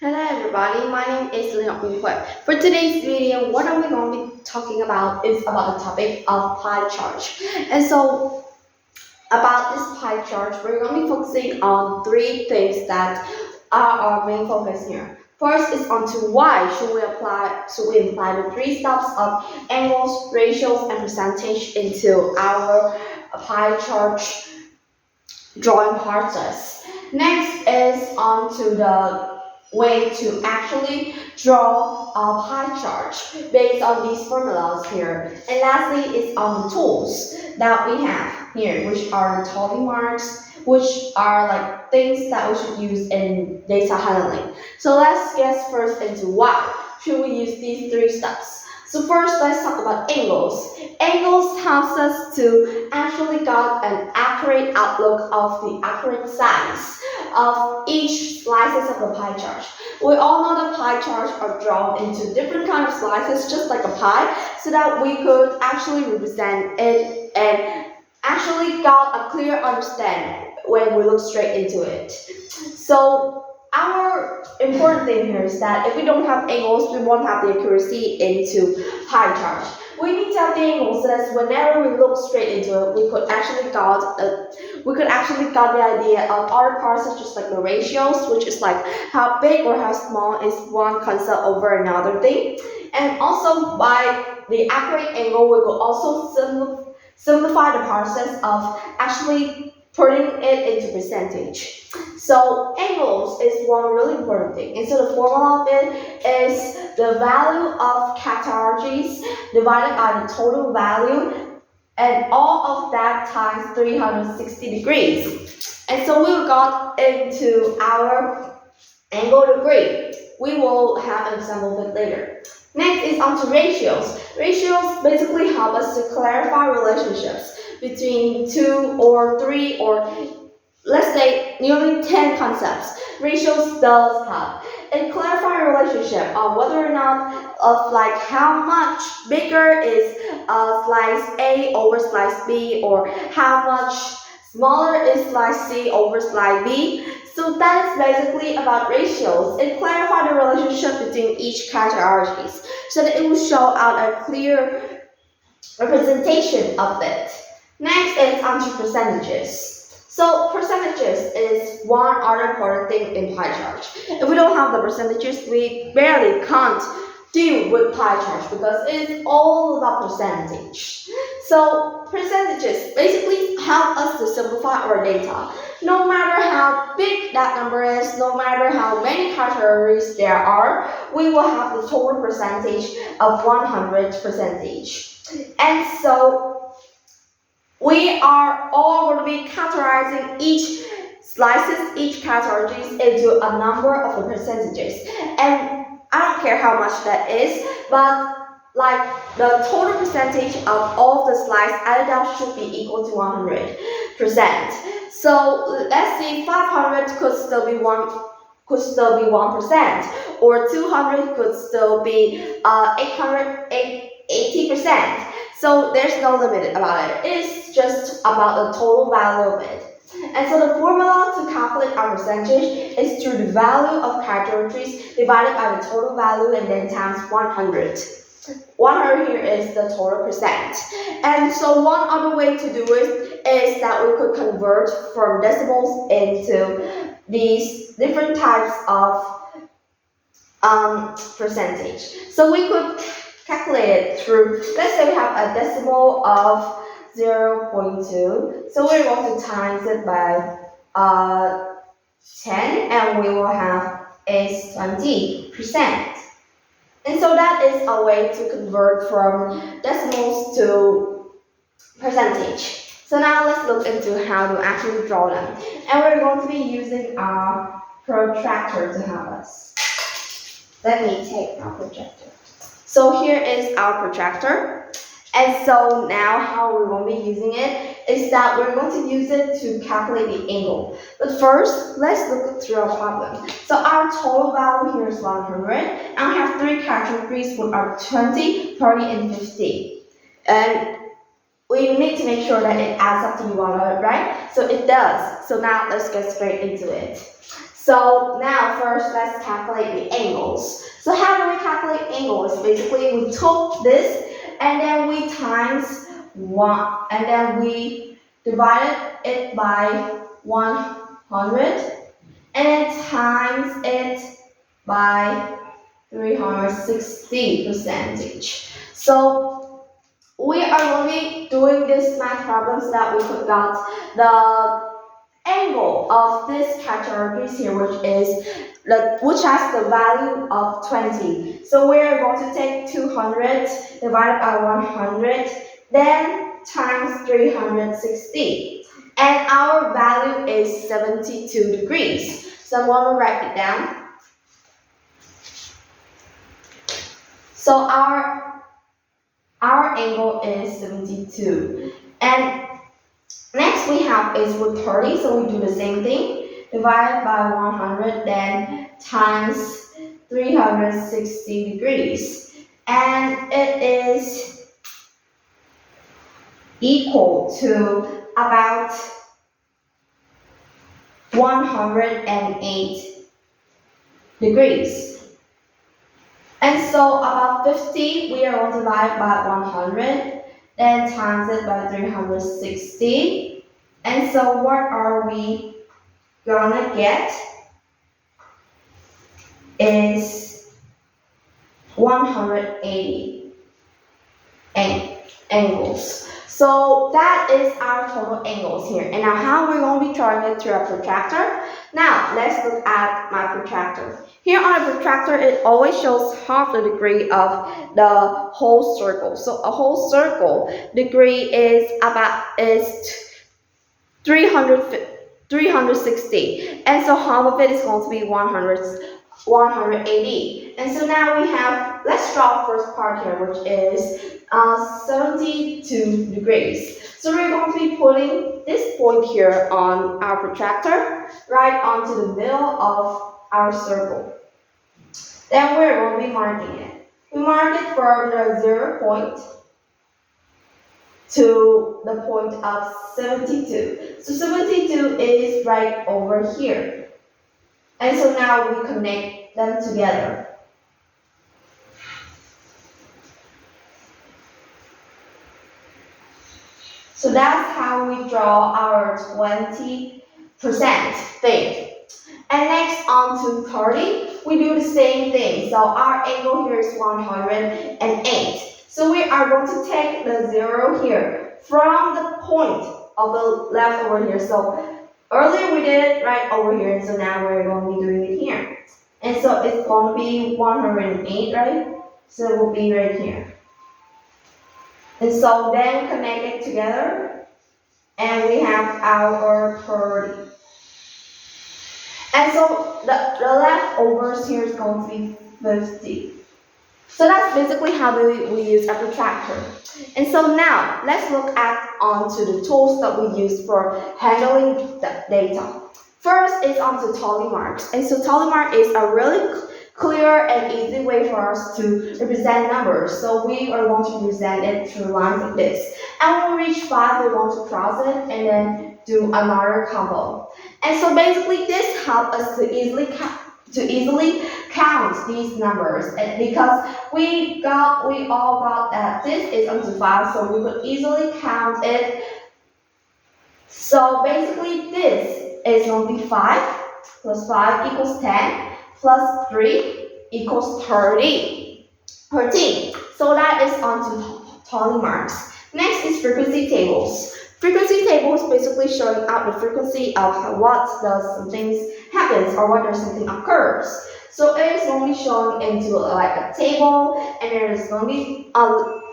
Hello everybody, my name is Leon Hui. For today's video, what are we going to be talking about is about the topic of pie chart. And so about this pie chart, we're going to be focusing on three things that are our main focus here. First is onto why should we apply the three steps of angles, ratios, and percentage into our pie chart drawing process. Next is onto the way to actually draw a pie chart based on these formulas here. And lastly is on the tools that we have here, which are the Toby marks, which are like things that we should use in data handling. So let's get first into why should we use these three steps. So first, let's talk about angles. Angles helps us to actually get an accurate outlook of the accurate size of each slices of the pie chart. We all know that pie charts are drawn into different kind of slices, just like a pie, so that we could actually represent it and actually got a clear understanding when we look straight into it. So our important thing here is that if we don't have angles, we won't have the accuracy into pie chart. We need to have the angles so that whenever we look straight into it, we could actually got the idea of other parts, such as like the ratios, which is like how big or how small is one concept over another thing. And also by the accurate angle, we will also simplify the process of actually putting it into percentage. So angles is one really important thing. And so the formula of it is the value of categories divided by the total value and all of that times 360 degrees. And so we got into our angle degree. We will have an example of it later. Next is onto ratios. Ratios basically help us to clarify relationships between two or three or let's say nearly 10 concepts. Ratios does help. It clarifies a relationship on whether or not of like how much bigger is slice A over slice B or how much smaller is slice C over slice B. So that is basically about ratios. It clarifies the relationship between each categories so that it will show out a clear representation of it. Next is onto percentages. So percentages is one other important thing in pie chart. If we don't have the percentages, we barely can't deal with pie charts because it's all about percentage. So percentages basically help us to simplify our data. No matter how big that number is, no matter how many categories there are, we will have the total percentage of 100 percentage. And so we are all going to be categorizing each slices, each categories into a number of the percentages. And I don't care how much that is, but like the total percentage of all the slices added up should be equal to 100%. So let's see, 500 could still be 1%, or 200 could still be 80%. So there's no limit about it. It's just about the total value of it. And so the formula to calculate our percentage is through the value of categories divided by the total value and then times 100. 100 here is the total percent. And so one other way to do it is that we could convert from decimals into these different types of percentage. So we could calculate it through, let's say we have a decimal of 0.2. So we're going to times it by 10 and we will have a 20%. And so that is a way to convert from decimals to percentage. So now let's look into how to actually draw them. And we're going to be using our protractor to help us. Let me take our projector. So here is our protractor. And so now how we're going to be using it is that we're going to use it to calculate the angle. But first, let's look through our problem. So our total value here is 100, and we have three categories which are 20, 30, and 50. And we need to make sure that it adds up to 100, right? So it does. So now let's get straight into it. So now first let's calculate the angles. So how do we calculate angles? Basically we took this and then we times 1 and then we divided it by 100 and then times it by 360 percentage. So we are going to be doing this math problem so that we could got the angle of this categories here, which has the value of 20. So we are going to take 200 divided by 100, then times 360, and our value is 72 degrees. So I'm going to write it down. So our angle is 72, and next we have is root 30, so we do the same thing. Divided by 100, then times 360 degrees. And it is equal to about 108 degrees. And so about 50, we are going to divide by 100, then times it by 360. And so what are we gonna get is 180 angles. So that is our total angles here. And now how we're going to be drawing it through a protractor. Now let's look at my protractor. Here on a protractor, it always shows half the degree of the whole circle. So a whole circle degree is 360, and so half of it is going to be 180. And so now we have, let's draw the first part here, which is 72 degrees. So we're going to be putting this point here on our protractor, right onto the middle of our circle. Then we're going to be marking it. We mark it from the 0 point to the point of 72. So 72 is right over here. And so now we connect them together. So that's how we draw our 20% thing. And next on to 30, we do the same thing. So our angle here is 108. So we are going to take the 0 here from the point of the left over here. So earlier we did it right over here, and so now we're going to be doing it here. And so it's going to be 108, right? So it will be right here. And so then we connect it together, and we have our 30. And so the leftovers here is going to be 50. So that's basically how we use a protractor. And so now let's look onto the tools that we use for handling the data. First is onto tally marks. And so tally mark is a really clear and easy way for us to represent numbers. So we are going to present it through lines like this. And when we reach 5, we're going to cross it and then do another combo. And so basically this helps us to easily count these numbers, and because we all got that this is up to 5, so we could easily count it. So basically this is going to be 5 plus 5 equals 10 plus 3 equals 13. So that is onto tally marks. Next is frequency tables. Frequency table is basically showing out the frequency of what does something happens or whether something occurs. So it is going to be shown into like a table, and there is going to be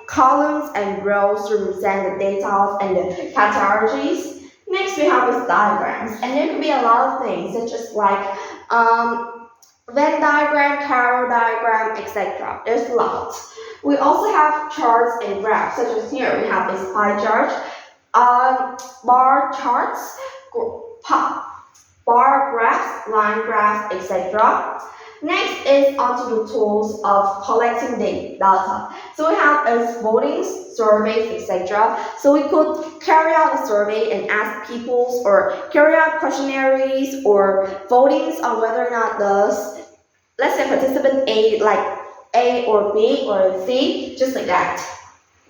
columns and rows to represent the data and the categories. Next we have is diagrams, and there could be a lot of things such as like Venn diagram, Carroll diagram, etc. There's a lot. We also have charts and graphs, such as here we have this pie chart, bar charts, bar graphs, line graphs, etc. Next is onto the tools of collecting data. So we have as votings, surveys, etc. So we could carry out a survey and ask people or carry out questionnaires or votings on whether or not the, let's say, participant A like A or B or C, just like that.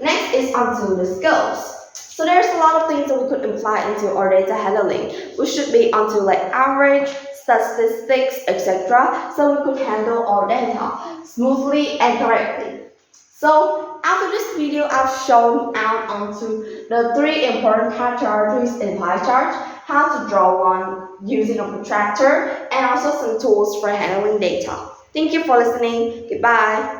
Next is onto the skills. So there's a lot of things that we could imply into our data handling. We should be onto like average, statistics, etc. So we could handle our data smoothly and correctly. So after this video, I've shown out onto the 3 important hierarchies in pie chart, how to draw one using a protractor, and also some tools for handling data. Thank you for listening. Goodbye.